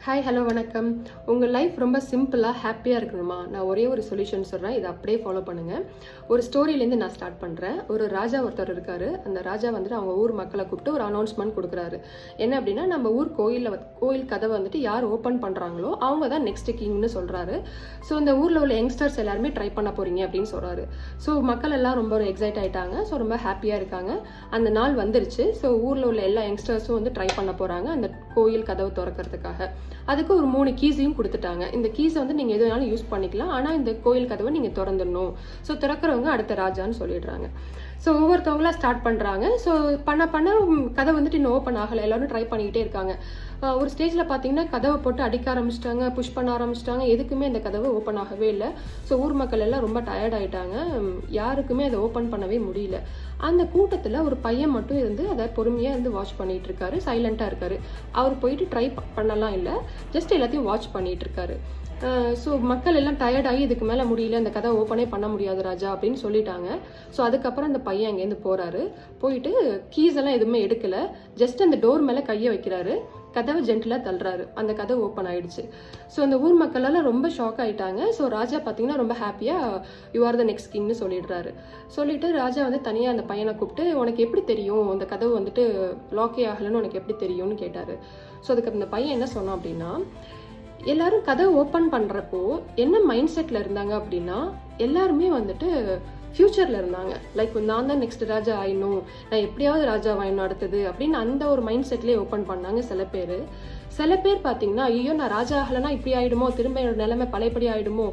Hi hello வணக்கம். உங்கள் life ரொம்ப சிம்பிளாக ஹாப்பியாக இருக்கணுமா? நான் ஒரே ஒரு சொல்யூஷன் சொல்கிறேன், இதை அப்படியே ஃபாலோ பண்ணுங்கள். ஒரு ஸ்டோரியிலேருந்து நான் ஸ்டார்ட் பண்ணுறேன். ஒரு ராஜா ஒருத்தர் இருக்கார். அந்த ராஜா வந்துட்டு அவங்க ஊர் மக்களை கூப்பிட்டு ஒரு அனௌன்ஸ்மெண்ட் கொடுக்குறாரு. என்ன அப்படின்னா, நம்ம ஊர் கோயில் கதவை வந்துட்டு யார் ஓப்பன் பண்ணுறாங்களோ அவங்க தான் நெக்ஸ்ட் கிங்னு சொல்கிறாரு. ஸோ இந்த ஊரில் உள்ள யங்ஸ்டர்ஸ் எல்லாருமே ட்ரை பண்ண போகிறீங்க அப்படின்னு சொல்கிறாரு. ஸோ மக்கள் எல்லாம் ரொம்ப எக்ஸைட் ஆகிட்டாங்க. ஸோ ரொம்ப ஹாப்பியாக இருக்காங்க. அந்த நாள் வந்துருச்சு. ஸோ ஊரில் உள்ள எல்லா யங்ஸ்டர்ஸும் வந்து ட்ரை பண்ண போகிறாங்க அந்த கோயில் கதவை திறக்கிறதுக்காக. அதுக்கு ஒரு 3 கீஸையும் கொடுத்துட்டாங்க. இந்த கீஸை வந்து நீங்கள் எது வேணாலும் யூஸ் பண்ணிக்கலாம், ஆனால் இந்த கோயில் கதவை நீங்கள் திறந்துடணும். ஸோ திறக்கிறவங்க அடுத்த ராஜான்னு சொல்லிடுறாங்க. ஸோ ஒவ்வொருத்தவங்களா ஸ்டார்ட் பண்ணுறாங்க. ஸோ பண்ண கதை வந்துட்டு இன்னும் ஓப்பன் ஆகலை. எல்லாரும் ட்ரை பண்ணிக்கிட்டே இருக்காங்க. ஒரு ஸ்டேஜில் பார்த்தீங்கன்னா கதவை போட்டு அடிக்க ஆரம்பிச்சிட்டாங்க, புஷ் பண்ண ஆரம்பிச்சிட்டாங்க. எதுக்குமே அந்த கதவை ஓப்பன் ஆகவே இல்லை. ஸோ ஊர் மக்கள் எல்லாம் ரொம்ப டயர்ட் ஆகிட்டாங்க. யாருக்குமே அதை ஓப்பன் பண்ணவே முடியல. அந்த கூட்டத்தில் ஒரு பையன் மட்டும் இருந்து அதை பொறுமையாக இருந்து வாட்ச் பண்ணிட்டு இருக்காரு. சைலண்டாக இருக்காரு. அவர் போயிட்டு ட்ரை பண்ணலாம் இல்லை, ஜஸ்ட் எல்லாத்தையும் வாட்ச் பண்ணிட்டு இருக்காரு. ஸோ மக்கள் எல்லாம் டயர்டாகி இதுக்கு மேலே முடியல, இந்த கதை ஓப்பனே பண்ண முடியாது ராஜா அப்படின்னு சொல்லிட்டாங்க. ஸோ அதுக்கப்புறம் அந்த பையன் அங்கேருந்து போகிறாரு. போயிட்டு கீஸ் எல்லாம் எதுவுமே எடுக்கலை, ஜஸ்ட் அந்த டோர் மேலே கையை வைக்கிறாரு. கதவை ஜென்டிலாக தள்ளுறாரு. அந்த கதை ஓப்பன் ஆயிடுச்சு. ஸோ அந்த ஊர் மக்களெல்லாம் ரொம்ப ஷாக் ஆகிட்டாங்க. ஸோ ராஜா பார்த்தீங்கன்னா ரொம்ப ஹாப்பியாக யூ ஆர் த நெக்ஸ்ட் கிங்னு சொல்லிடுறாரு. சொல்லிட்டு ராஜா வந்து தனியாக அந்த பையனை கூப்பிட்டு, உனக்கு எப்படி தெரியும் அந்த கதவு வந்துட்டு லாக்கே ஆகலைன்னு உனக்கு எப்படி தெரியும்னு கேட்டார். ஸோ அதுக்கு அந்த பையன் என்ன சொன்னான் அப்படின்னா, எல்லாரும் கதை ஓப்பன் பண்ணுறப்போ என்ன மைண்ட் செட்டில் இருந்தாங்க அப்படின்னா, எல்லாருமே வந்துட்டு ஃப்யூச்சரில் இருந்தாங்க. லைக் நான் தான் நெக்ஸ்ட் ராஜா ஆயிடணும், நான் எப்படியாவது ராஜா ஆயிடணும் அடுத்தது அப்படின்னு அந்த ஒரு மைண்ட் செட்லேயே ஓப்பன் பண்ணாங்க சில பேர் பார்த்தீங்கன்னா, ஐயோ நான் ராஜா ஆகலைன்னா இப்படி ஆகிடுமோ, திரும்ப என்னோட நிலைமை பழையபடி ஆகிடுமோ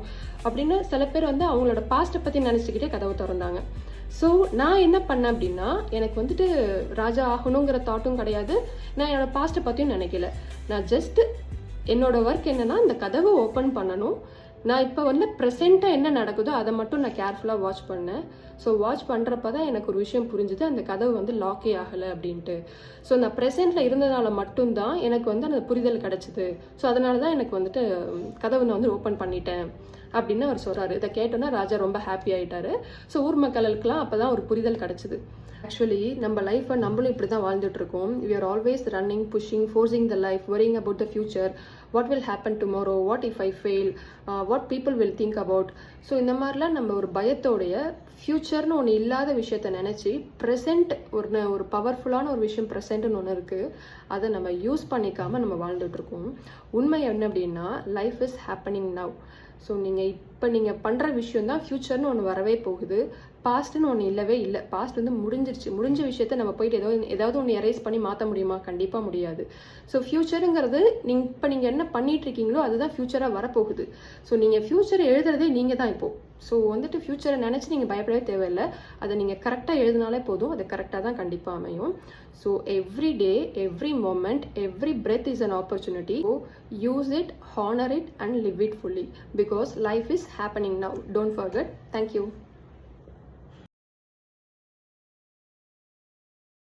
அப்படின்னு சில பேர் வந்து அவங்களோட பாஸ்ட்டை பற்றி நினச்சிக்கிட்டே கதவை திறந்தாங்க. ஸோ நான் என்ன பண்ணேன் அப்படின்னா, எனக்கு வந்துட்டு ராஜா ஆகணுங்கிற தாட்டும் கிடையாது, நான் என்னோட பாஸ்ட்டை பற்றியும் நினைக்கல. நான் ஜஸ்ட் என்னோட ஒர்க் என்னன்னா இந்த கதவை ஓப்பன் பண்ணணும். நான் இப்போ வந்து ப்ரெசென்ட்டாக என்ன நடக்குதோ அதை மட்டும் நான் கேர்ஃபுல்லாக வாட்ச் பண்ணேன். ஸோ வாட்ச் பண்ணுறப்ப தான் எனக்கு ஒரு விஷயம் புரிஞ்சுது, அந்த கதவு வந்து லாக்கே ஆகலை அப்படின்ட்டு. ஸோ நான் ப்ரெசென்ட்டில் இருந்ததால் மட்டும்தான் எனக்கு வந்து அந்த புரிதல் கிடச்சிது. ஸோ அதனால தான் எனக்கு வந்துட்டு கதவை நான் வந்து ஓப்பன் பண்ணிட்டேன் அப்படின்னு அவர் சொல்கிறாரு. இதை கேட்டோன்னா ராஜா ரொம்ப ஹாப்பி ஆகிட்டாரு. ஸோ ஊர் மக்களுக்கெல்லாம் அப்போ தான் ஒரு புரிதல் கிடச்சிது. ஆக்சுவலி நம்ம லைஃப்பை நம்மளும் இப்படி தான் வாழ்ந்துட்டுருக்கோம். We are always running, pushing, forcing the life, worrying about the future, what will happen tomorrow, what if I fail, what people will think about. So இந்த மாதிரிலாம் நம்ம ஒரு பயத்தோடைய ஃப்யூச்சர்னு ஒன்று இல்லாத விஷயத்த நினச்சி ப்ரெசென்ட் ஒரு பவர்ஃபுல்லான ஒரு விஷயம் ப்ரெசென்ட்னு ஒன்று இருக்குது, அதை நம்ம யூஸ் பண்ணிக்காமல் நம்ம வாழ்ந்துட்டுருக்கோம். உண்மை என்ன அப்படின்னா, life is happening now. So நீங்கள் பண்ணுற விஷயம் தான் ஃப்யூச்சர்னு ஒன்று வரவே போகுது. பாஸ்ட்னு ஒன்று இல்லவே இல்லை. பாஸ்ட் வந்து முடிஞ்சிருச்சு. முடிஞ்ச விஷயத்த நம்ம போயிட்டு ஏதாவது ஒன்று எரேஸ் பண்ணி மாற்ற முடியுமா? கண்டிப்பாக முடியாது. ஸோ ஃப்யூச்சருங்கிறது இப்போ நீங்கள் என்ன பண்ணிட்டு இருக்கீங்களோ அதுதான் ஃப்யூச்சராக வரப்போகுது. ஸோ நீங்கள் ஃப்யூச்சரை எழுதுறதே நீங்கள் தான் இப்போது. ஸோ வந்துட்டு ஃப்யூச்சரை நினச்சி நீங்கள் பயப்படவே தேவையில்லை. அதை நீங்கள் கரெக்டாக எழுதினாலே போதும், அது கரெக்டாக தான் கண்டிப்பாக அமையும். So every day, every moment, every breath is an opportunity. So use it, honour it and live it fully, because life is happening now. Don't forget. Thank you.